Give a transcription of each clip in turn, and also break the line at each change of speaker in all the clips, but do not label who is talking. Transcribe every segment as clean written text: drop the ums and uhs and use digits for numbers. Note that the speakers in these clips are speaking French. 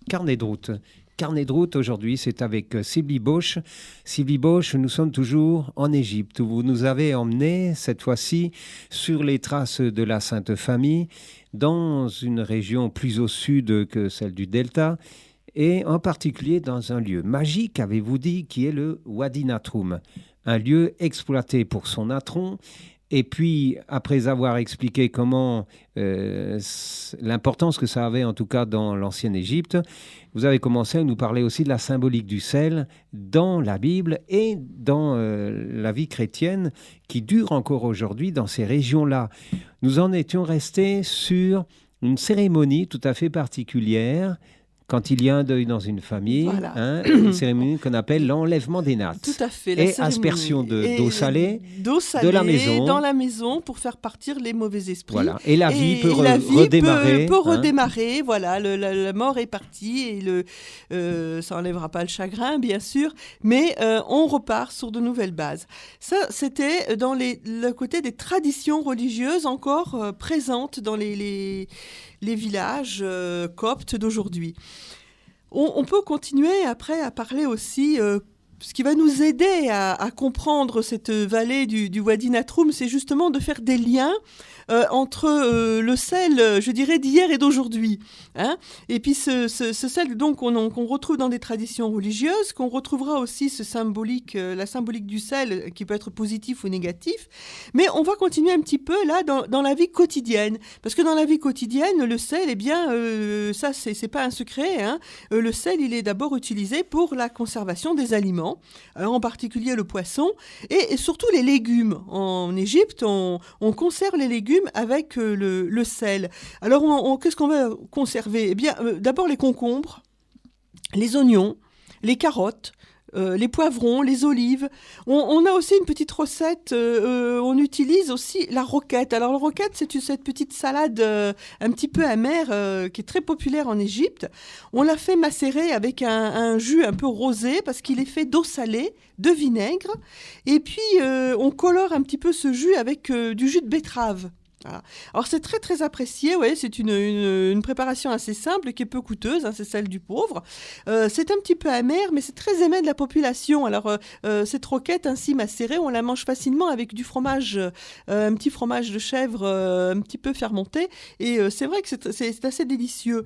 Carnet de route. Carnet de route aujourd'hui, c'est avec Sybille Bosch. Sybille Bosch, nous sommes toujours en Égypte, où vous nous avez emmenés, cette fois-ci, sur les traces de la Sainte Famille, dans une région plus au sud que celle du Delta, et en particulier dans un lieu magique, avez-vous dit, qui est le Wadi Natroum, un lieu exploité pour son natron. Et puis, après avoir expliqué comment l'importance que ça avait, en tout cas dans l'ancienne Égypte, vous avez commencé à nous parler aussi de la symbolique du sel dans la Bible et dans la vie chrétienne qui dure encore aujourd'hui dans ces régions-là. Nous en étions restés sur une cérémonie tout à fait particulière quand il y a un deuil dans une famille,
voilà.
Une cérémonie qu'on appelle l'enlèvement des nattes.
Tout à fait.
Et aspersion d'eau salée de la maison.
Dans la maison pour faire partir les mauvais esprits.
Voilà. Et la vie peut redémarrer.
Peut redémarrer. Voilà, la mort est partie et ça n'enlèvera pas le chagrin, bien sûr, mais on repart sur de nouvelles bases. Ça, c'était dans le côté des traditions religieuses encore présentes dans les villages coptes d'aujourd'hui. On peut continuer après à parler aussi, ce qui va nous aider à comprendre cette vallée du Wadi Natroum, c'est justement de faire des liens entre le sel, je dirais, d'hier et d'aujourd'hui. Hein, et puis ce sel donc, qu'on retrouve dans des traditions religieuses, qu'on retrouvera aussi la symbolique du sel qui peut être positif ou négatif. Mais on va continuer un petit peu là dans la vie quotidienne. Parce que dans la vie quotidienne, le sel, eh bien, ça c'est pas un secret. Hein, le sel, il est d'abord utilisé pour la conservation des aliments, en particulier le poisson et surtout les légumes. En Égypte, on conserve les légumes avec le sel. Alors, qu'est-ce qu'on va conserver ? Eh bien, d'abord les concombres, les oignons, les carottes, les poivrons, les olives. On a aussi une petite recette, on utilise aussi la roquette. Alors la roquette, c'est cette petite salade un petit peu amère qui est très populaire en Égypte. On la fait macérer avec un jus un peu rosé parce qu'il est fait d'eau salée, de vinaigre. Et puis on colore un petit peu ce jus avec du jus de betterave. Voilà. Alors c'est très très apprécié, ouais, c'est une préparation assez simple qui est peu coûteuse, hein, c'est celle du pauvre. C'est un petit peu amer, mais c'est très aimé de la population. Alors cette roquette ainsi macérée, on la mange facilement avec du fromage, un petit fromage de chèvre un petit peu fermenté, et c'est vrai que c'est assez délicieux.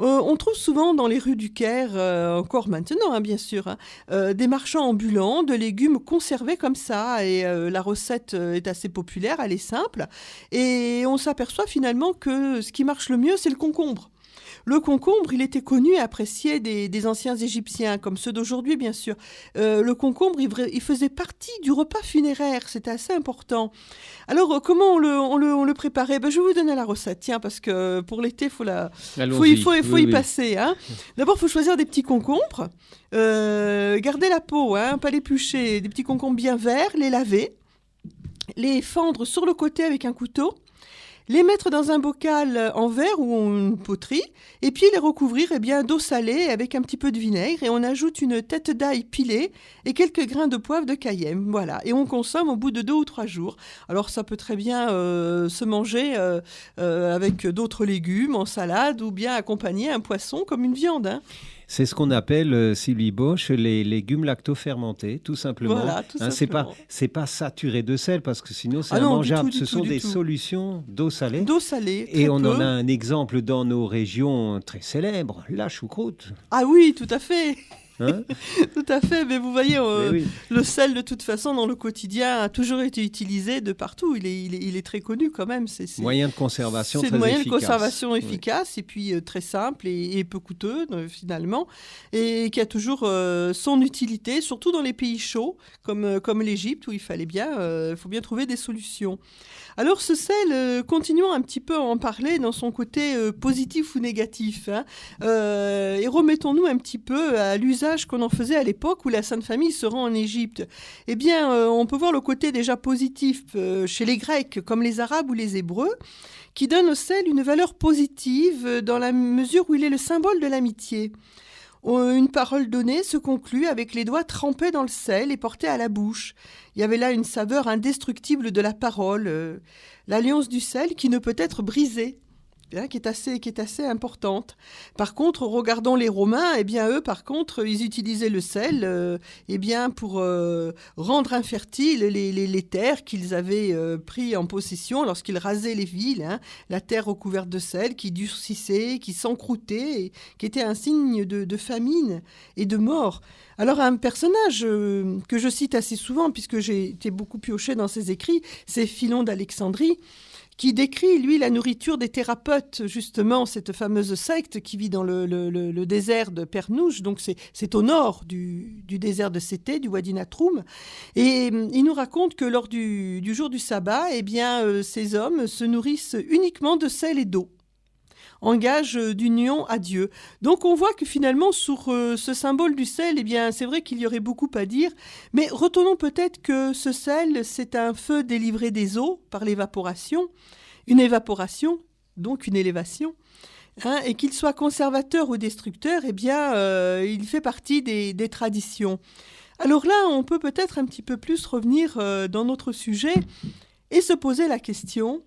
On trouve souvent dans les rues du Caire, encore maintenant hein, bien sûr, hein, des marchands ambulants de légumes conservés comme ça, et la recette est assez populaire, elle est simple, et on s'aperçoit finalement que ce qui marche le mieux, c'est le concombre. Le concombre, il était connu et apprécié des anciens Égyptiens, comme ceux d'aujourd'hui, bien sûr. Le concombre, il faisait partie du repas funéraire, c'était assez important. Alors, comment on le préparait ? Je vais vous donner la recette, tiens, parce que pour l'été, il faut y passer. Hein. D'abord, il faut choisir des petits concombres, garder la peau, hein, pas l'éplucher, des petits concombres bien verts, les laver, les fendre sur le côté avec un couteau, les mettre dans un bocal en verre ou une poterie, et puis les recouvrir d'eau salée avec un petit peu de vinaigre, et on ajoute une tête d'ail pilée et quelques grains de poivre de Cayenne. Voilà, et on consomme au bout de 2 ou 3 jours. Alors ça peut très bien se manger avec d'autres légumes en salade, ou bien accompagner un poisson comme une viande. Hein.
C'est ce qu'on appelle, Sybille Bosch, les légumes lactofermentés, tout simplement.
Voilà, tout simplement.
C'est pas saturé de sel, parce que sinon c'est immangeable. Ce sont des solutions d'eau salée.
D'eau salée,
et on en a un exemple dans nos régions très célèbres, la choucroute.
Ah oui, tout à fait.
Hein
tout à fait, mais vous voyez, le sel de toute façon dans le quotidien a toujours été utilisé de partout, il est très connu quand même. C'est
moyen de conservation très efficace.
C'est moyen de conservation efficace, et puis très simple et peu coûteux finalement, et qui a toujours son utilité, surtout dans les pays chauds comme l'Égypte, où il faut bien trouver des solutions. Alors ce sel, continuons un petit peu à en parler dans son côté positif ou négatif, hein, et remettons-nous un petit peu à l'usage qu'on en faisait à l'époque où la Sainte Famille se rend en Égypte. Eh bien, on peut voir le côté déjà positif chez les Grecs comme les Arabes ou les Hébreux, qui donne au sel une valeur positive dans la mesure où il est le symbole de l'amitié. Une parole donnée se conclut avec les doigts trempés dans le sel et portés à la bouche. Il y avait là une saveur indestructible de la parole, l'alliance du sel qui ne peut être brisée. qui est assez importante. Par contre, regardons les Romains, eh bien eux, par contre, ils utilisaient le sel eh bien, pour rendre infertiles les terres qu'ils avaient pris en possession lorsqu'ils rasaient les villes. Hein, la terre recouverte de sel qui durcissait, qui s'encroutait, et qui était un signe de famine et de mort. Alors un personnage que je cite assez souvent, puisque j'ai été beaucoup pioché dans ses écrits, c'est Philon d'Alexandrie, qui décrit, lui, la nourriture des thérapeutes, justement, cette fameuse secte qui vit dans le désert de Pernouche, donc c'est au nord du désert de Sété, du Wadi Natroum. Et il nous raconte que lors du jour du sabbat, eh bien, ces hommes se nourrissent uniquement de sel et d'eau, en gage d'union à Dieu. Donc on voit que finalement, sur ce symbole du sel, eh bien, c'est vrai qu'il y aurait beaucoup à dire, mais retenons peut-être que ce sel, c'est un feu délivré des eaux par l'évaporation, une évaporation, donc une élévation, hein, et qu'il soit conservateur ou destructeur, eh bien, il fait partie des traditions. Alors là, on peut peut-être un petit peu plus revenir dans notre sujet et se poser la question: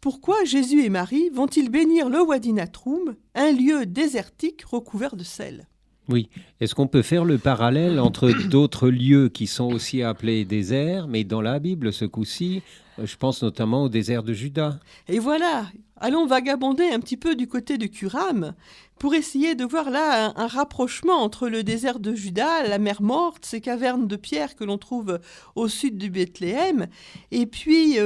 pourquoi Jésus et Marie vont-ils bénir le Wadi Natroum, un lieu désertique recouvert de sel ?
Oui. Est-ce qu'on peut faire le parallèle entre d'autres lieux qui sont aussi appelés déserts, mais dans la Bible, ce coup-ci, je pense notamment au désert de Juda.
Et voilà, allons vagabonder un petit peu du côté de Curam pour essayer de voir là un rapprochement entre le désert de Juda, la mer Morte, ces cavernes de pierre que l'on trouve au sud de Bethléem, et puis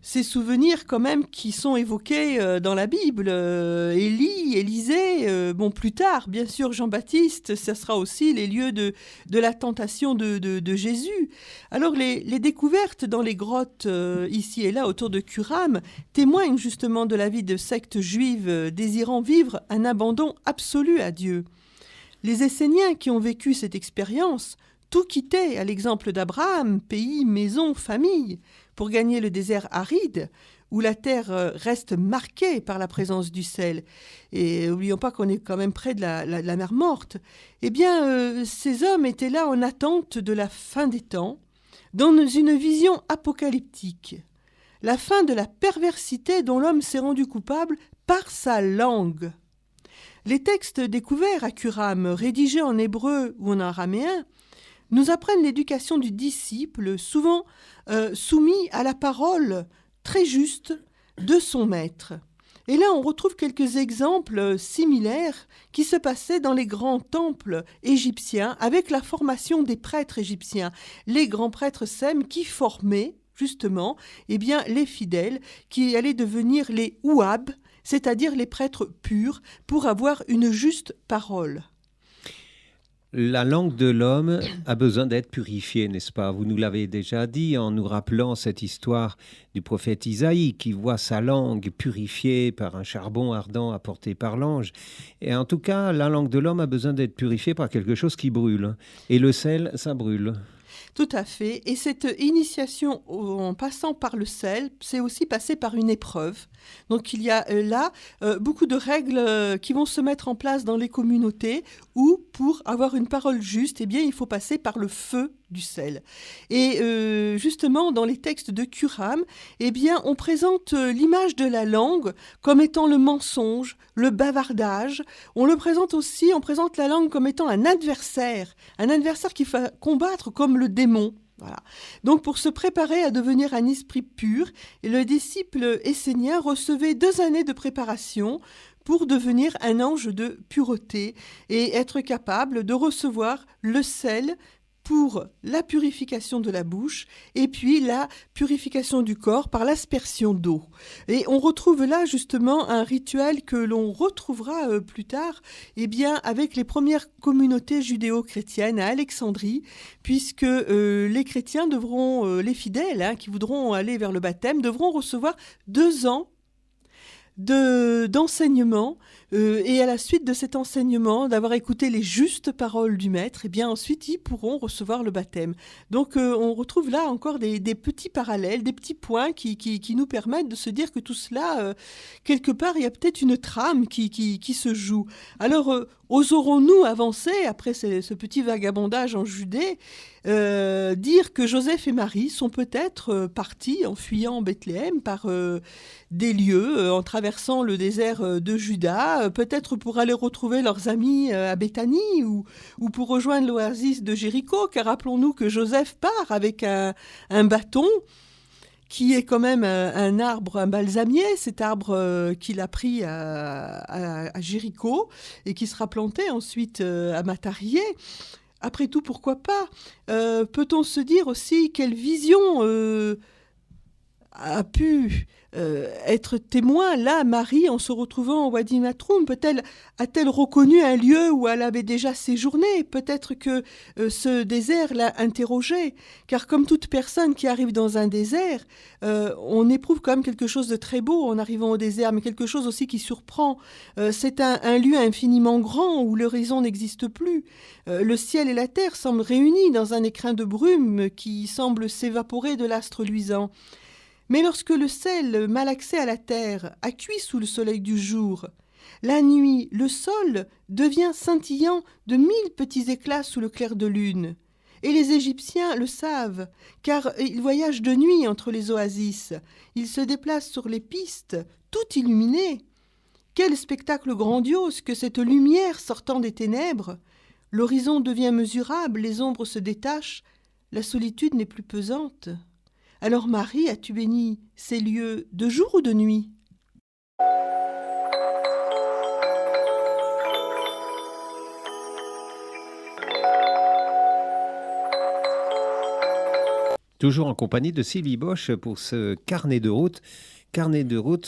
ces souvenirs quand même qui sont évoqués dans la Bible. Élie, Élisée, plus tard, bien sûr, Jean-Baptiste, ça sera aussi les lieux de la tentation de Jésus. Alors les découvertes dans les grottes ici et là autour de Curam témoignent justement de la vie de sectes juives désirant vivre un abandon absolu à Dieu. Les Esséniens qui ont vécu cette expérience tout quittaient, à l'exemple d'Abraham, pays, maison, famille, pour gagner le désert aride, où la terre reste marquée par la présence du sel. Et n'oublions pas qu'on est quand même près de la mer Morte. Eh bien, ces hommes étaient là en attente de la fin des temps, dans une vision apocalyptique. La fin de la perversité dont l'homme s'est rendu coupable par sa langue. Les textes découverts à Curam, rédigés en hébreu ou en araméen, nous apprennent l'éducation du disciple, souvent soumis à la parole très juste de son maître. Et là, on retrouve quelques exemples similaires qui se passaient dans les grands temples égyptiens avec la formation des prêtres égyptiens. Les grands prêtres Sem qui formaient justement les fidèles qui allaient devenir les ouab, c'est-à-dire les prêtres purs, pour avoir une juste parole.
La langue de l'homme a besoin d'être purifiée, n'est-ce pas ? Vous nous l'avez déjà dit en nous rappelant cette histoire du prophète Isaïe qui voit sa langue purifiée par un charbon ardent apporté par l'ange. Et en tout cas, la langue de l'homme a besoin d'être purifiée par quelque chose qui brûle. Et le sel, ça brûle.
Tout à fait. Et cette initiation en passant par le sel, c'est aussi passer par une épreuve. Donc il y a là beaucoup de règles qui vont se mettre en place dans les communautés où pour avoir une parole juste, eh bien, il faut passer par le feu du sel. Et justement, dans les textes de Curam, eh bien, on présente l'image de la langue comme étant le mensonge, le bavardage. On présente la langue comme étant un adversaire qu'il faut combattre comme le démon. Voilà. Donc, pour se préparer à devenir un esprit pur, le disciple essénien recevait 2 années de préparation pour devenir un ange de pureté et être capable de recevoir le sel pour la purification de la bouche et puis la purification du corps par l'aspersion d'eau. Et on retrouve là justement un rituel que l'on retrouvera plus tard avec les premières communautés judéo-chrétiennes à Alexandrie, puisque les chrétiens les fidèles qui voudront aller vers le baptême, devront recevoir 2 ans d'enseignement et à la suite de cet enseignement, d'avoir écouté les justes paroles du maître, ensuite ils pourront recevoir le baptême. Donc on retrouve là encore des petits parallèles, des petits points qui nous permettent de se dire que tout cela, quelque part, il y a peut-être une trame qui se joue. Alors Oserons-nous avancer, après ce petit vagabondage en Judée, dire que Joseph et Marie sont peut-être partis en fuyant Bethléem par des lieux, en traversant le désert de Juda, peut-être pour aller retrouver leurs amis à Béthanie ou pour rejoindre l'oasis de Jéricho, car rappelons-nous que Joseph part avec un bâton qui est quand même un arbre, un balsamier, cet arbre qu'il a pris à Jéricho et qui sera planté ensuite à Matarié. Après tout, pourquoi pas peut-on se dire aussi quelle vision a pu être témoin, là, Marie, en se retrouvant au Wadi Natroum? A-t-elle reconnu un lieu où elle avait déjà séjourné? Peut-être que ce désert l'a interrogée, car comme toute personne qui arrive dans un désert, on éprouve quand même quelque chose de très beau en arrivant au désert, mais quelque chose aussi qui surprend. C'est un lieu infiniment grand où l'horizon n'existe plus. Le ciel et la terre semblent réunis dans un écrin de brume qui semble s'évaporer de l'astre luisant. Mais lorsque le sel malaxé à la terre a cuit sous le soleil du jour, la nuit, le sol devient scintillant de 1000 petits éclats sous le clair de lune. Et les Égyptiens le savent, car ils voyagent de nuit entre les oasis. Ils se déplacent sur les pistes, tout illuminées. Quel spectacle grandiose que cette lumière sortant des ténèbres! L'horizon devient mesurable, les ombres se détachent, la solitude n'est plus pesante. Alors Marie, as-tu béni ces lieux de jour ou de nuit?
Toujours en compagnie de Sylvie Bosch pour ce carnet de route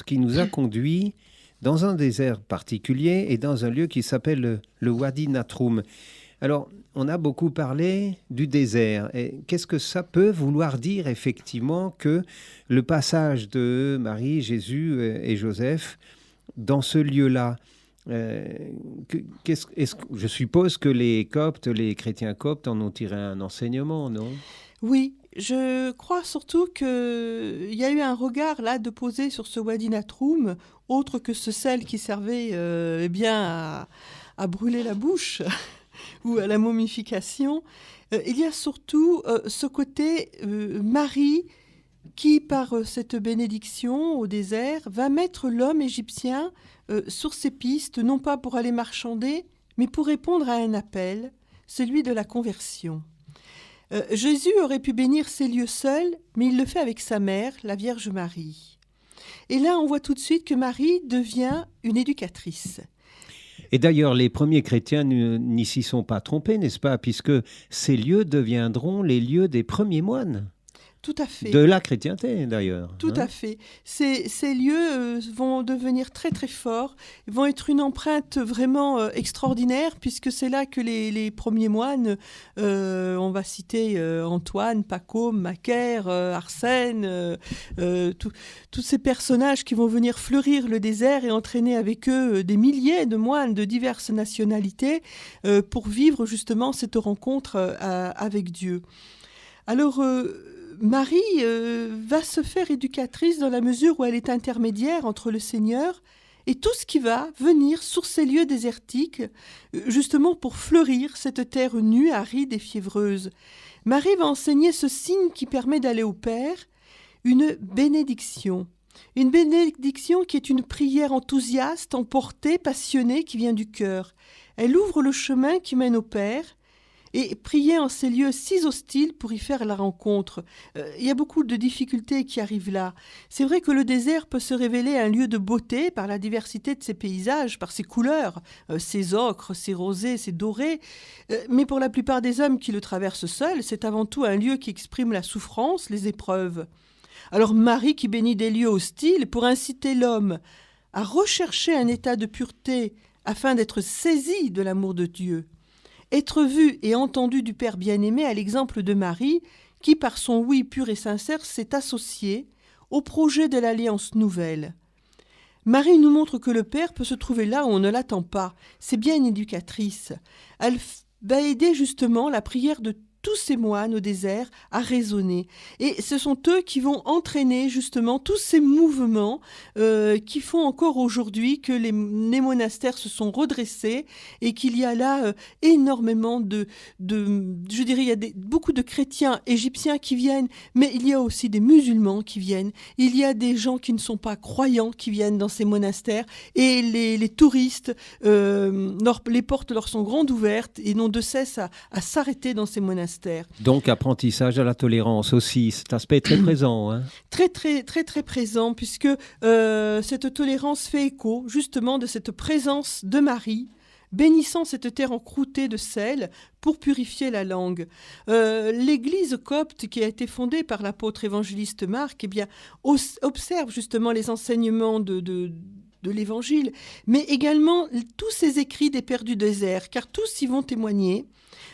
qui nous a conduits dans un désert particulier et dans un lieu qui s'appelle le Wadi Natroum. Alors, on a beaucoup parlé du désert. Et qu'est-ce que ça peut vouloir dire effectivement que le passage de Marie, Jésus et Joseph dans ce lieu-là? Je suppose que les Coptes, les chrétiens coptes en ont tiré un enseignement, non?
Oui, je crois surtout qu'il y a eu un regard là de poser sur ce Wadi Natroum, autre que ce sel qui servait à brûler la bouche ou à la momification. Il y a surtout ce côté Marie qui, par cette bénédiction au désert, va mettre l'homme égyptien sur ses pistes, non pas pour aller marchander, mais pour répondre à un appel, celui de la conversion. Jésus aurait pu bénir ces lieux seul, mais il le fait avec sa mère, la Vierge Marie. Et là, on voit tout de suite que Marie devient une éducatrice.
Et d'ailleurs, les premiers chrétiens n'y s'y sont pas trompés, n'est-ce pas? Puisque ces lieux deviendront les lieux des premiers moines.
Tout à fait.
De la chrétienté, d'ailleurs.
Tout à fait. Ces lieux vont devenir très, très forts, vont être une empreinte vraiment extraordinaire, puisque c'est là que les premiers moines, on va citer Antoine, Pacôme, Macaire, Arsène, tous ces personnages qui vont venir fleurir le désert et entraîner avec eux des milliers de moines de diverses nationalités pour vivre justement cette rencontre avec Dieu. Alors, Marie va se faire éducatrice dans la mesure où elle est intermédiaire entre le Seigneur et tout ce qui va venir sur ces lieux désertiques, justement pour fleurir cette terre nue, aride et fiévreuse. Marie va enseigner ce signe qui permet d'aller au Père, une bénédiction. Une bénédiction qui est une prière enthousiaste, emportée, passionnée, qui vient du cœur. Elle ouvre le chemin qui mène au Père, et prier en ces lieux si hostiles pour y faire la rencontre. Il y a beaucoup de difficultés qui arrivent là. C'est vrai que le désert peut se révéler un lieu de beauté par la diversité de ses paysages, par ses couleurs, ses ocres, ses rosés, ses dorés. Mais pour la plupart des hommes qui le traversent seuls, c'est avant tout un lieu qui exprime la souffrance, les épreuves. Alors Marie qui bénit des lieux hostiles pour inciter l'homme à rechercher un état de pureté afin d'être saisi de l'amour de Dieu. Être vu et entendu du Père bien-aimé à l'exemple de Marie, qui par son oui pur et sincère s'est associée au projet de l'Alliance nouvelle. Marie nous montre que le Père peut se trouver là où on ne l'attend pas. C'est bien une éducatrice. Elle va aider justement la prière de tous ces moines au désert à raisonner. Et ce sont eux qui vont entraîner justement tous ces mouvements qui font encore aujourd'hui que les monastères se sont redressés et qu'il y a là énormément je dirais, il y a beaucoup de chrétiens égyptiens qui viennent, mais il y a aussi des musulmans qui viennent. Il y a des gens qui ne sont pas croyants qui viennent dans ces monastères et les touristes, les portes leur sont grandes ouvertes et n'ont de cesse à s'arrêter dans ces monastères.
Donc, apprentissage à la tolérance aussi, cet aspect très présent. Hein.
Très, très, très, très présent, puisque cette tolérance fait écho, justement, de cette présence de Marie, bénissant cette terre encroûtée de sel pour purifier la langue. L'Église copte, qui a été fondée par l'apôtre évangéliste Marc, eh bien, observe justement les enseignements de l'Évangile, mais également tous ces écrits des Pères du désert, car tous y vont témoigner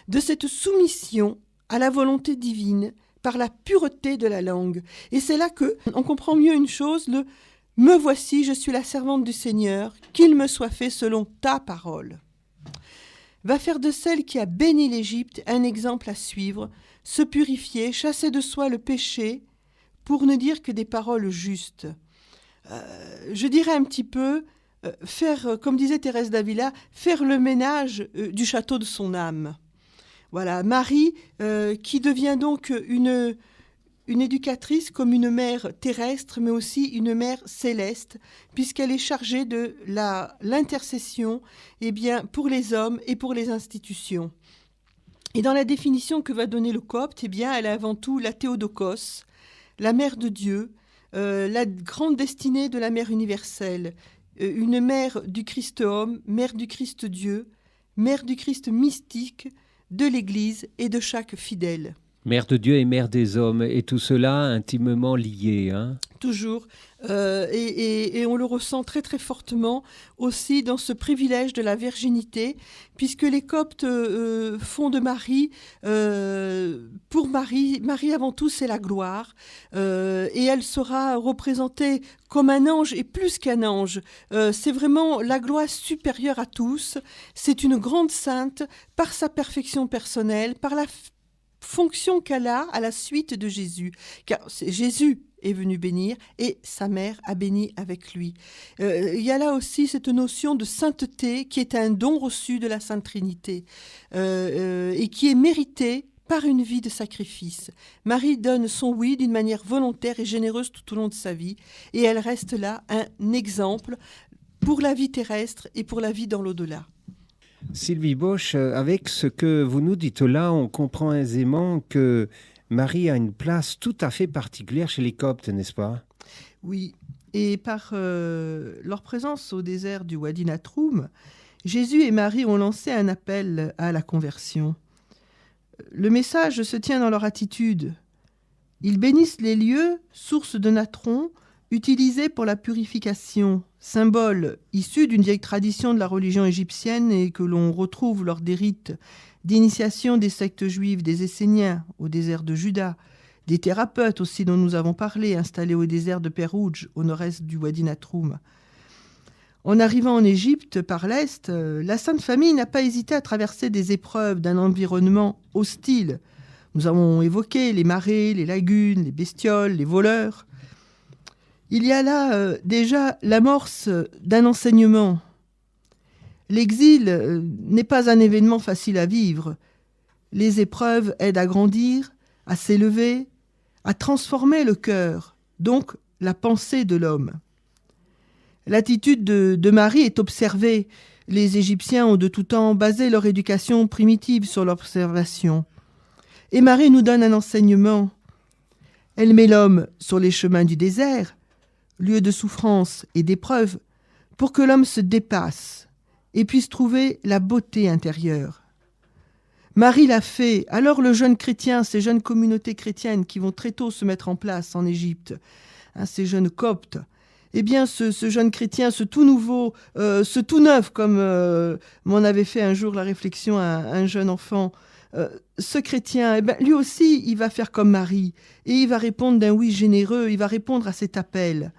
de cette soumission à la volonté divine par la pureté de la langue. Et c'est là qu'on comprend mieux une chose, « Me voici, je suis la servante du Seigneur, qu'il me soit fait selon ta parole ». Va faire de celle qui a béni l'Égypte un exemple à suivre, se purifier, chasser de soi le péché, pour ne dire que des paroles justes. Je dirais un petit peu, faire, comme disait Thérèse d'Avila, faire le ménage du château de son âme. Voilà, Marie qui devient donc une éducatrice comme une mère terrestre, mais aussi une mère céleste, puisqu'elle est chargée de l'intercession pour les hommes et pour les institutions. Et dans la définition que va donner le copte, elle est avant tout la Théotokos, la mère de Dieu, la grande destinée de la mère universelle, une mère du Christ homme, mère du Christ Dieu, mère du Christ mystique, de l'Église et de chaque fidèle.
Mère de Dieu et mère des hommes, et tout cela intimement lié. Hein.
Toujours. Et on le ressent très très fortement aussi dans ce privilège de la virginité, puisque les Coptes font de Marie, pour Marie avant tout c'est la gloire, et elle sera représentée comme un ange et plus qu'un ange. C'est vraiment la gloire supérieure à tous. C'est une grande sainte par sa perfection personnelle, par la fonction qu'elle a à la suite de Jésus. Car Jésus est venu bénir et sa mère a béni avec lui. Il y a là aussi cette notion de sainteté qui est un don reçu de la Sainte Trinité et qui est mérité par une vie de sacrifice. Marie donne son oui d'une manière volontaire et généreuse tout au long de sa vie et elle reste là un exemple pour la vie terrestre et pour la vie dans l'au-delà.
Sylvie Bosch, avec ce que vous nous dites là, on comprend aisément que Marie a une place tout à fait particulière chez les Coptes, n'est-ce pas ?
Oui, et par leur présence au désert du Wadi Natroum, Jésus et Marie ont lancé un appel à la conversion. Le message se tient dans leur attitude. Ils bénissent les lieux, sources de natron, utilisés pour la purification, symbole issu d'une vieille tradition de la religion égyptienne et que l'on retrouve lors des rites d'initiation des sectes juives des Esséniens au désert de Juda, des thérapeutes aussi dont nous avons parlé, installés au désert de Pérouge, au nord-est du Wadi Natroum. En arrivant en Égypte par l'Est, la Sainte Famille n'a pas hésité à traverser des épreuves d'un environnement hostile. Nous avons évoqué les marées, les lagunes, les bestioles, les voleurs. Il y a là déjà l'amorce d'un enseignement. L'exil n'est pas un événement facile à vivre. Les épreuves aident à grandir, à s'élever, à transformer le cœur, donc la pensée de l'homme. L'attitude de Marie est observée. Les Égyptiens ont de tout temps basé leur éducation primitive sur l'observation. Et Marie nous donne un enseignement. Elle met l'homme sur les chemins du désert, lieu de souffrance et d'épreuve, pour que l'homme se dépasse et puisse trouver la beauté intérieure. Marie l'a fait, alors le jeune chrétien, ces jeunes communautés chrétiennes qui vont très tôt se mettre en place en Égypte, ces jeunes coptes, eh bien ce jeune chrétien, ce tout nouveau, ce tout neuf, comme m'en avait fait un jour la réflexion un jeune enfant, ce chrétien, lui aussi, il va faire comme Marie, et il va répondre d'un oui généreux, il va répondre à cet appel.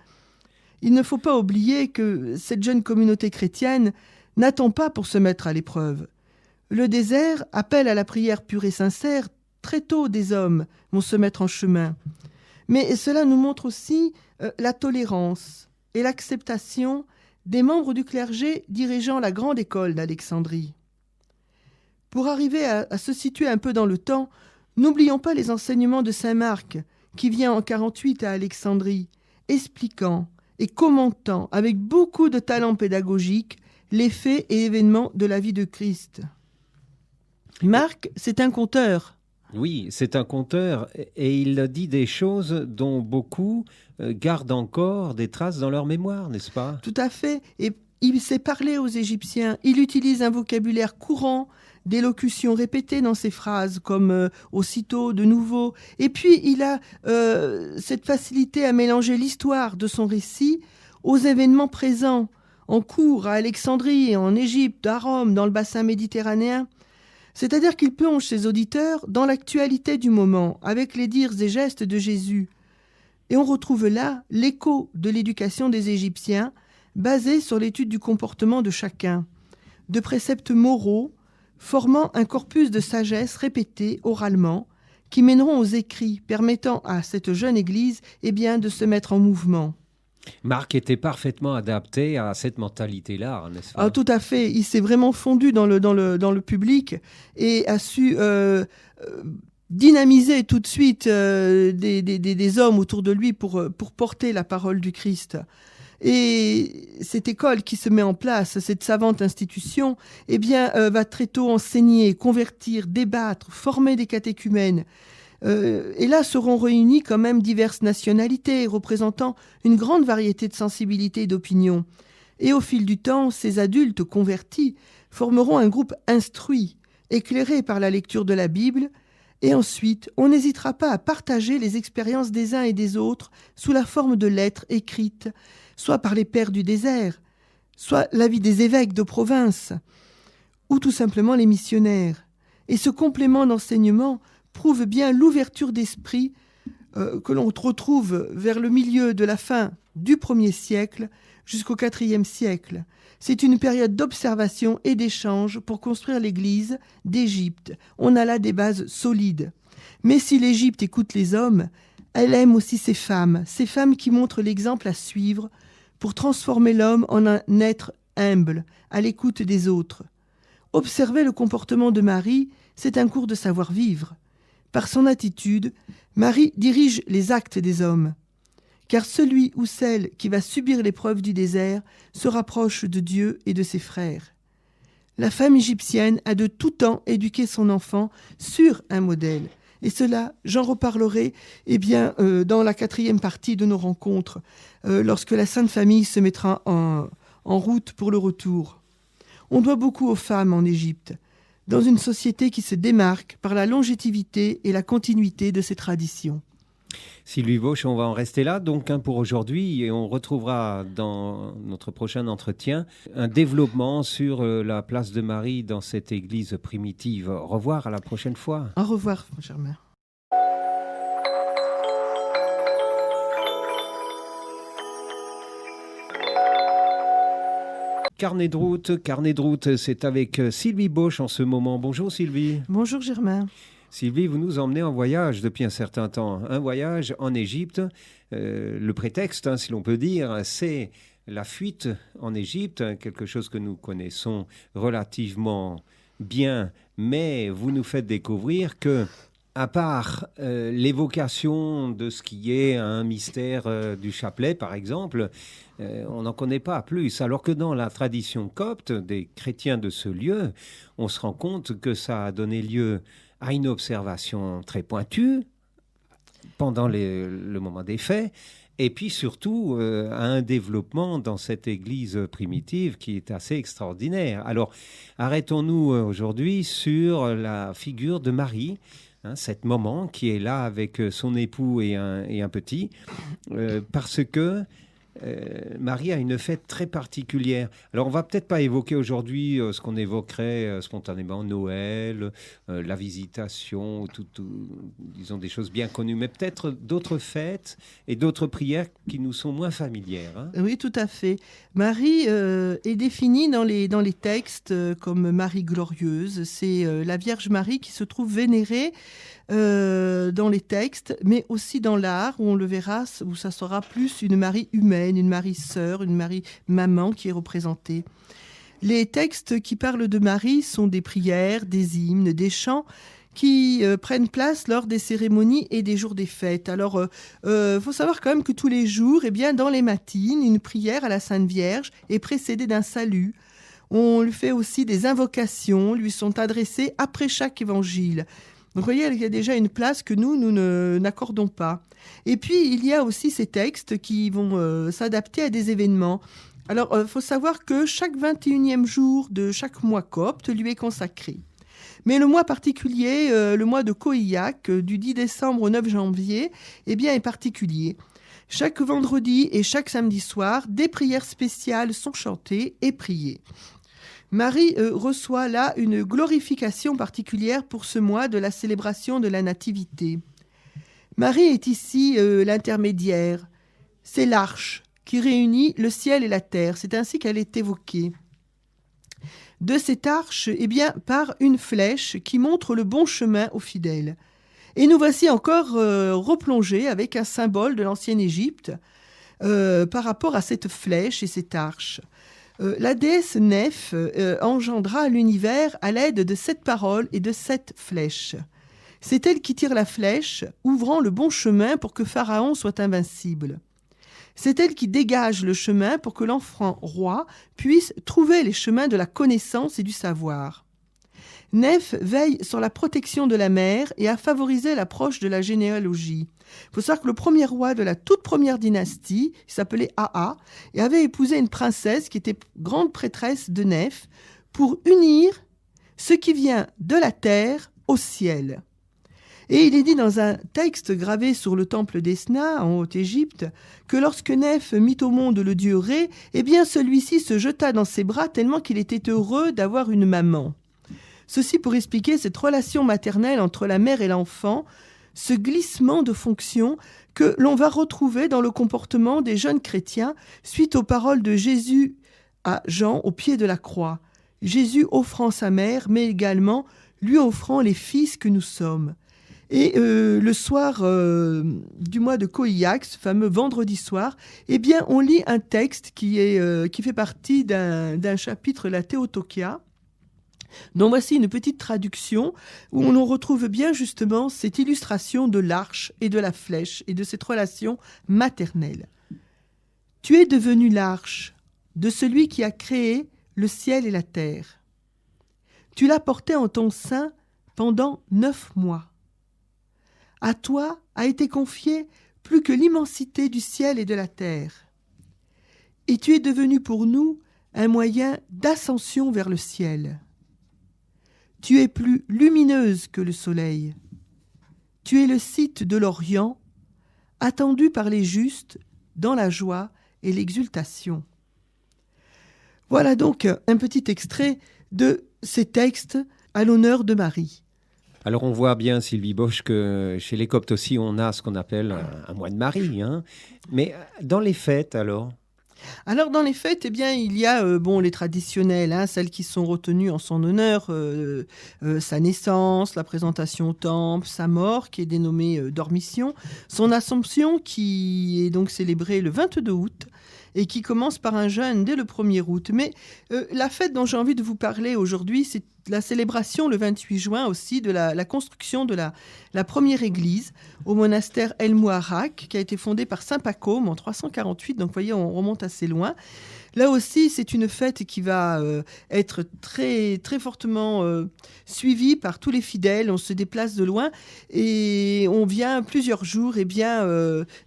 Il ne faut pas oublier que cette jeune communauté chrétienne n'attend pas pour se mettre à l'épreuve. Le désert appelle à la prière pure et sincère très tôt des hommes vont se mettre en chemin. Mais cela nous montre aussi la tolérance et l'acceptation des membres du clergé dirigeant la grande école d'Alexandrie. Pour arriver à se situer un peu dans le temps, n'oublions pas les enseignements de saint Marc, qui vient en 48 à Alexandrie, expliquant et commentant avec beaucoup de talent pédagogique les faits et événements de la vie de Christ. Marc, c'est un conteur.
Oui, c'est un conteur et il dit des choses dont beaucoup gardent encore des traces dans leur mémoire, n'est-ce pas?
Tout à fait. Et il sait parler aux Égyptiens. Il utilise un vocabulaire courant, des locutions répétées dans ses phrases, comme aussitôt, de nouveau. Et puis, il a cette facilité à mélanger l'histoire de son récit aux événements présents, en cours à Alexandrie, en Égypte, à Rome, dans le bassin méditerranéen. C'est-à-dire qu'il plonge ses auditeurs dans l'actualité du moment, avec les dires et gestes de Jésus. Et on retrouve là l'écho de l'éducation des Égyptiens, basée sur l'étude du comportement de chacun, de préceptes moraux, formant un corpus de sagesse répété oralement, qui mèneront aux écrits, permettant à cette jeune Église de se mettre en mouvement.
Marc était parfaitement adapté à cette mentalité-là, n'est-ce pas?
Ah, tout à fait. Il s'est vraiment fondu dans le public et a su dynamiser tout de suite des hommes autour de lui pour porter la parole du Christ. Et cette école qui se met en place, cette savante institution, va très tôt enseigner, convertir, débattre, former des catéchumènes. Et là seront réunies quand même diverses nationalités représentant une grande variété de sensibilités et d'opinions. Et au fil du temps, ces adultes convertis formeront un groupe instruit, éclairé par la lecture de la Bible, et ensuite on n'hésitera pas à partager les expériences des uns et des autres sous la forme de lettres écrites, soit par les pères du désert, soit l'avis des évêques de province, ou tout simplement les missionnaires. Et ce complément d'enseignement prouve bien l'ouverture d'esprit que l'on retrouve vers le milieu de la fin du 1er siècle jusqu'au 4e siècle. C'est une période d'observation et d'échange pour construire l'Église d'Égypte. On a là des bases solides. Mais si l'Égypte écoute les hommes, elle aime aussi ces femmes qui montrent l'exemple à suivre pour transformer l'homme en un être humble, à l'écoute des autres. Observer le comportement de Marie, c'est un cours de savoir-vivre. Par son attitude, Marie dirige les actes des hommes. Car celui ou celle qui va subir l'épreuve du désert se rapproche de Dieu et de ses frères. La femme égyptienne a de tout temps éduqué son enfant sur un modèle. Et cela, j'en reparlerai dans la 4e partie de nos rencontres, lorsque la Sainte Famille se mettra en route pour le retour. On doit beaucoup aux femmes en Égypte, dans une société qui se démarque par la longévité et la continuité de ses traditions.
Sylvie Bosch, on va en rester là donc pour aujourd'hui et on retrouvera dans notre prochain entretien un développement sur la place de Marie dans cette église primitive. Au revoir, à la prochaine fois.
Au revoir, Germain.
Carnet de route, c'est avec Sylvie Bosch en ce moment. Bonjour Sylvie.
Bonjour Germain.
Sylvie, vous nous emmenez en voyage depuis un certain temps. Un voyage en Égypte. Le prétexte, si l'on peut dire, c'est la fuite en Égypte, quelque chose que nous connaissons relativement bien. Mais vous nous faites découvrir que, à part l'évocation de ce qui est un mystère du chapelet, par exemple, on n'en connaît pas plus. Alors que dans la tradition copte des chrétiens de ce lieu, on se rend compte que ça a donné lieu à une observation très pointue pendant le moment des faits, et puis surtout à un développement dans cette église primitive qui est assez extraordinaire. Alors, arrêtons-nous aujourd'hui sur la figure de Marie, cette maman qui est là avec son époux et un petit, parce que Marie a une fête très particulière. Alors, on va peut-être pas évoquer aujourd'hui ce qu'on évoquerait spontanément, Noël, la visitation, disons des choses bien connues, mais peut-être d'autres fêtes et d'autres prières qui nous sont moins familières.
Oui, tout à fait. Marie est définie dans les textes comme Marie glorieuse. C'est la Vierge Marie qui se trouve vénérée dans les textes, mais aussi dans l'art, où on le verra, où ça sera plus une Marie humaine, une Marie sœur, une Marie maman qui est représentée. Les textes qui parlent de Marie sont des prières, des hymnes, des chants qui prennent place lors des cérémonies et des jours des fêtes. Alors, faut savoir quand même que tous les jours, eh bien, dans les matines, une prière à la Sainte Vierge est précédée d'un salut. On lui fait aussi des invocations, lui sont adressées après chaque évangile. Donc, vous voyez, il y a déjà une place que nous n'accordons pas. Et puis, il y a aussi ces textes qui vont s'adapter à des événements. Alors, il faut savoir que chaque 21e jour de chaque mois copte lui est consacré. Mais le mois particulier, le mois de Koïak, du 10 décembre au 9 janvier, eh bien, est particulier. Chaque vendredi et chaque samedi soir, des prières spéciales sont chantées et priées. Marie reçoit là une glorification particulière pour ce mois de la célébration de la Nativité. Marie est ici l'intermédiaire. C'est l'arche qui réunit le ciel et la terre. C'est ainsi qu'elle est évoquée. De cette arche, eh bien, part une flèche qui montre le bon chemin aux fidèles. Et nous voici encore replongés avec un symbole de l'ancienne Égypte par rapport à cette flèche et cette arche. La déesse Neph engendra l'univers à l'aide de 7 paroles et de 7 flèches. C'est elle qui tire la flèche, ouvrant le bon chemin pour que Pharaon soit invincible. C'est elle qui dégage le chemin pour que l'enfant roi puisse trouver les chemins de la connaissance et du savoir. Neph veille sur la protection de la mère et à favoriser l'approche de la généalogie. Il faut savoir que le premier roi de la toute première dynastie, il s'appelait Aa, et avait épousé une princesse qui était grande prêtresse de Neph pour unir ce qui vient de la terre au ciel. Et il est dit dans un texte gravé sur le temple d'Esna, en Haute-Égypte, que lorsque Neph mit au monde le dieu Ré, eh bien celui-ci se jeta dans ses bras tellement qu'il était heureux d'avoir une maman. Ceci pour expliquer cette relation maternelle entre la mère et l'enfant, ce glissement de fonction que l'on va retrouver dans le comportement des jeunes chrétiens suite aux paroles de Jésus à Jean au pied de la croix. Jésus offrant sa mère, mais également lui offrant les fils que nous sommes. Et le soir du mois de Koïak, ce fameux vendredi soir, eh bien, on lit un texte qui fait partie d'un chapitre, la Théotokia, dont voici une petite traduction où on retrouve bien justement cette illustration de l'arche et de la flèche et de cette relation maternelle. « Tu es devenu l'arche de celui qui a créé le ciel et la terre. Tu l'as porté en ton sein pendant 9 mois. À toi a été confiée plus que l'immensité du ciel et de la terre. Et tu es devenu pour nous un moyen d'ascension vers le ciel. Tu es plus lumineuse que le soleil. Tu es le site de l'Orient, attendu par les justes dans la joie et l'exultation. » Voilà donc un petit extrait de ces textes à l'honneur de Marie.
Alors on voit bien, Sylvie Bosch, que chez les Coptes aussi, on a ce qu'on appelle un mois de Marie. Hein. Mais dans les fêtes, alors ?
Alors dans les fêtes, eh bien, il y a les traditionnelles, hein, celles qui sont retenues en son honneur, sa naissance, la présentation au temple, sa mort qui est dénommée Dormition, son Assomption qui est donc célébrée le 22 août et qui commence par un jeûne dès le 1er août. Mais la fête dont j'ai envie de vous parler aujourd'hui, c'est la célébration le 28 juin aussi de la construction de la première église au monastère El Mouharak, qui a été fondée par saint Pacôme en 348. Donc vous voyez, on remonte assez loin. Là aussi, c'est une fête qui va être très, très fortement suivie par tous les fidèles. On se déplace de loin et on vient plusieurs jours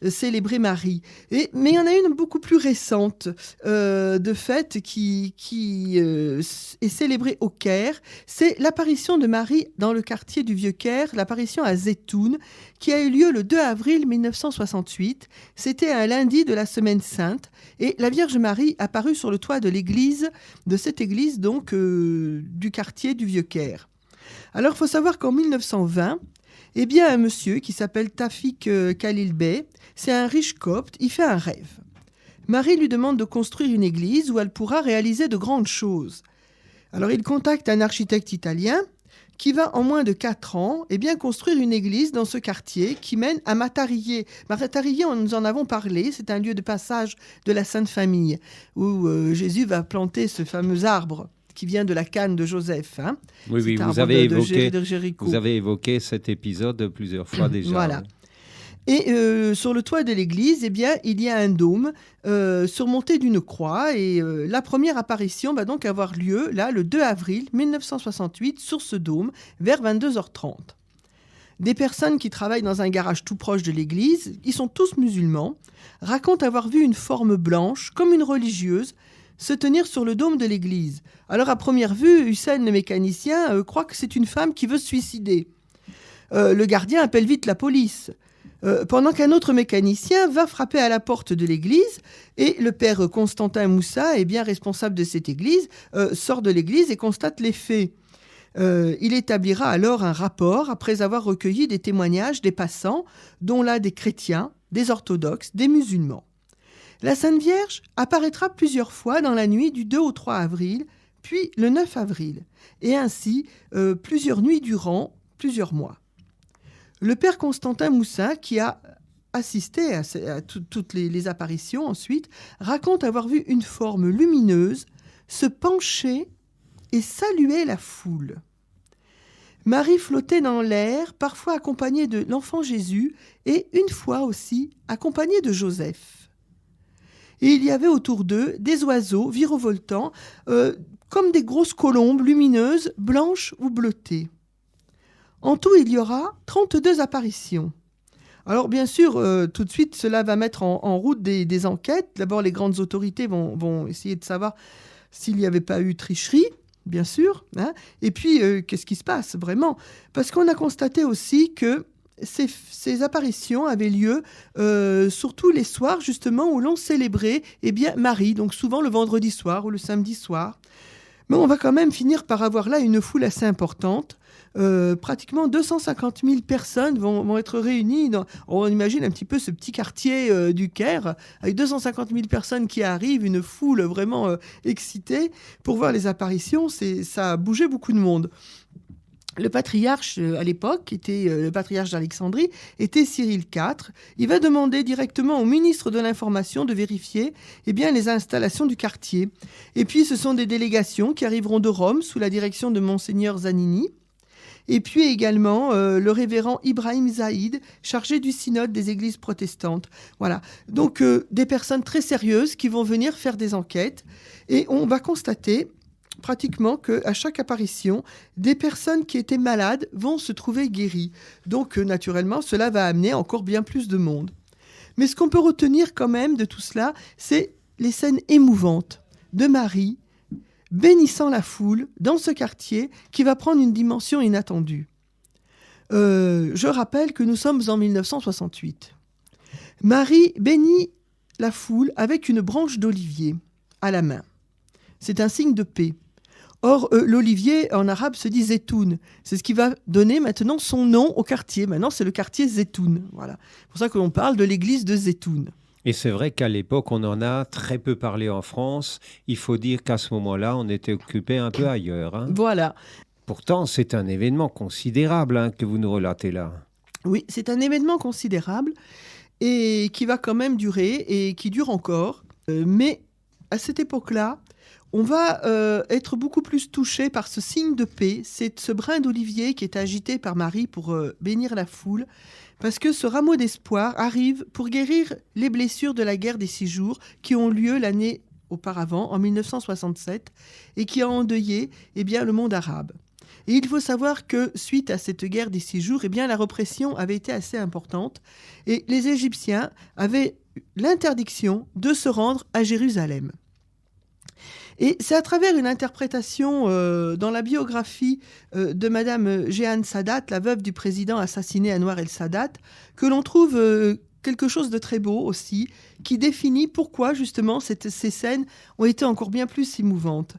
célébrer Marie. Mais il y en a une beaucoup plus récente de fête qui est célébrée au Caire. C'est l'apparition de Marie dans le quartier du Vieux-Caire, l'apparition à Zeytoun, qui a eu lieu le 2 avril 1968. C'était un lundi de la Semaine Sainte. Et la Vierge Marie apparut sur le toit de cette église donc du quartier du Vieux-Caire. Alors, il faut savoir qu'en 1920, eh bien, un monsieur qui s'appelle Tafik Khalil Bey, c'est un riche copte, il fait un rêve. Marie lui demande de construire une église où elle pourra réaliser de grandes choses. Alors, il contacte un architecte italien qui va en moins de 4 ans construire une église dans ce quartier qui mène à Matarié. Matarié, nous en avons parlé, c'est un lieu de passage de la Sainte Famille, où Jésus va planter ce fameux arbre qui vient de la canne de Joseph.
Oui, vous avez évoqué cet épisode plusieurs fois déjà.
Voilà. Et sur le toit de l'église, il y a un dôme surmonté d'une croix. Et la première apparition va donc avoir lieu, là, le 2 avril 1968, sur ce dôme, vers 22h30. Des personnes qui travaillent dans un garage tout proche de l'église, ils sont tous musulmans, racontent avoir vu une forme blanche, comme une religieuse, se tenir sur le dôme de l'église. Alors, à première vue, Hussein, le mécanicien, croit que c'est une femme qui veut se suicider. Le gardien appelle vite la police. Pendant qu'un autre mécanicien va frapper à la porte de l'église et le père Constantin Moussa, responsable de cette église, sort de l'église et constate les faits. Il établira alors un rapport après avoir recueilli des témoignages des passants, dont là des chrétiens, des orthodoxes, des musulmans. La Sainte Vierge apparaîtra plusieurs fois dans la nuit du 2 au 3 avril, puis le 9 avril, et ainsi plusieurs nuits durant plusieurs mois. Le père Constantin Moussa, qui a assisté à toutes les apparitions ensuite, raconte avoir vu une forme lumineuse se pencher et saluer la foule. Marie flottait dans l'air, parfois accompagnée de l'enfant Jésus et une fois aussi accompagnée de Joseph. Et il y avait autour d'eux des oiseaux virevoltants, comme des grosses colombes lumineuses, blanches ou bleutées. En tout, il y aura 32 apparitions. Alors, bien sûr, tout de suite, cela va mettre en route des enquêtes. D'abord, les grandes autorités vont essayer de savoir s'il n'y avait pas eu tricherie, bien sûr. Et puis, qu'est-ce qui se passe vraiment ? Parce qu'on a constaté aussi que ces apparitions avaient lieu surtout les soirs, justement, où l'on célébrait Marie, donc souvent le vendredi soir ou le samedi soir. Mais on va quand même finir par avoir là une foule assez importante. Pratiquement 250 000 personnes vont être réunies. On imagine un petit peu ce petit quartier du Caire, avec 250 000 personnes qui arrivent, une foule vraiment excitée pour voir les apparitions. Ça a bougé beaucoup de monde. Le patriarche, à l'époque, qui était le patriarche d'Alexandrie, était Cyril IV. Il va demander directement au ministre de l'Information de vérifier les installations du quartier. Et puis, ce sont des délégations qui arriveront de Rome sous la direction de Monseigneur Zanini. Et puis également le révérend Ibrahim Zaïd, chargé du synode des églises protestantes. Voilà. Donc, des personnes très sérieuses qui vont venir faire des enquêtes. Et on va constater pratiquement qu'à chaque apparition, des personnes qui étaient malades vont se trouver guéries. Donc, naturellement, cela va amener encore bien plus de monde. Mais ce qu'on peut retenir quand même de tout cela, c'est les scènes émouvantes de Marie bénissant la foule dans ce quartier qui va prendre une dimension inattendue. Je rappelle que nous sommes en 1968. Marie bénit la foule avec une branche d'olivier à la main. C'est un signe de paix. Or, l'olivier, en arabe, se dit Zetoun. C'est ce qui va donner maintenant son nom au quartier. Maintenant, c'est le quartier Zetoun. Voilà. C'est pour ça que l'on parle de l'église de Zetoun.
Et c'est vrai qu'à l'époque, on en a très peu parlé en France. Il faut dire qu'à ce moment-là, on était occupé un peu ailleurs.
Voilà.
Pourtant, c'est un événement considérable que vous nous relatez là.
Oui, c'est un événement considérable et qui va quand même durer et qui dure encore. Mais à cette époque-là, on va être beaucoup plus touché par ce signe de paix. C'est ce brin d'olivier qui est agité par Marie pour bénir la foule. Parce que ce rameau d'espoir arrive pour guérir les blessures de la guerre des 6 jours qui ont lieu l'année auparavant, en 1967, et qui a endeuillé le monde arabe. Et il faut savoir que suite à cette guerre des 6 jours, la répression avait été assez importante et les Égyptiens avaient l'interdiction de se rendre à Jérusalem. Et c'est à travers une interprétation dans la biographie de Madame Jehan Sadat, la veuve du président assassiné Anwar el-Sadat, que l'on trouve quelque chose de très beau aussi, qui définit pourquoi justement ces scènes ont été encore bien plus émouvantes.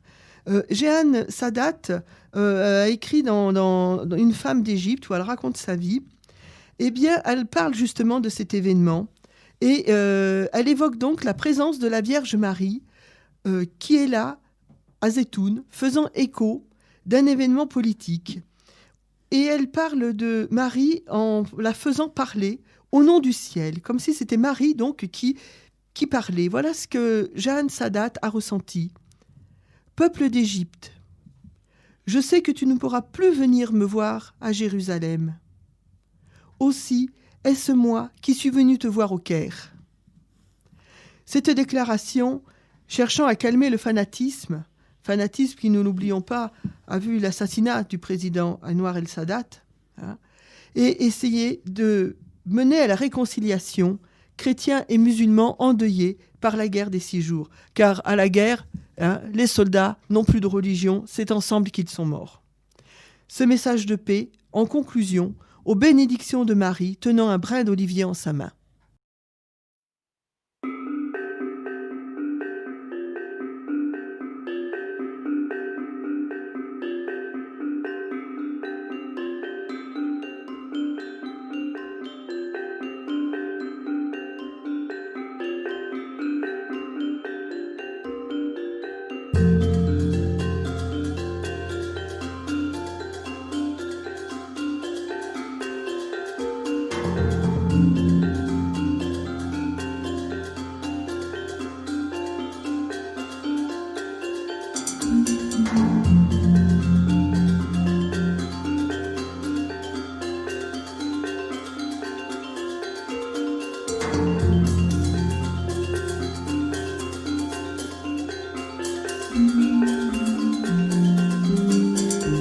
Jehan Sadat a écrit dans Une femme d'Égypte, où elle raconte sa vie. Elle parle justement de cet événement et elle évoque donc la présence de la Vierge Marie qui est là, à Zetoun, faisant écho d'un événement politique. Et elle parle de Marie en la faisant parler au nom du ciel, comme si c'était Marie donc qui parlait. Voilà ce que Jeanne Sadat a ressenti. Peuple d'Égypte, je sais que tu ne pourras plus venir me voir à Jérusalem. Aussi, est-ce moi qui suis venu te voir au Caire. Cette déclaration, cherchant à calmer le fanatisme qui, nous n'oublions pas, a vu l'assassinat du président Anwar el-Sadat, et essayer de mener à la réconciliation chrétiens et musulmans endeuillés par la guerre des 6 jours. Car à la guerre, les soldats n'ont plus de religion, c'est ensemble qu'ils sont morts. Ce message de paix, en conclusion, aux bénédictions de Marie tenant un brin d'olivier en sa main.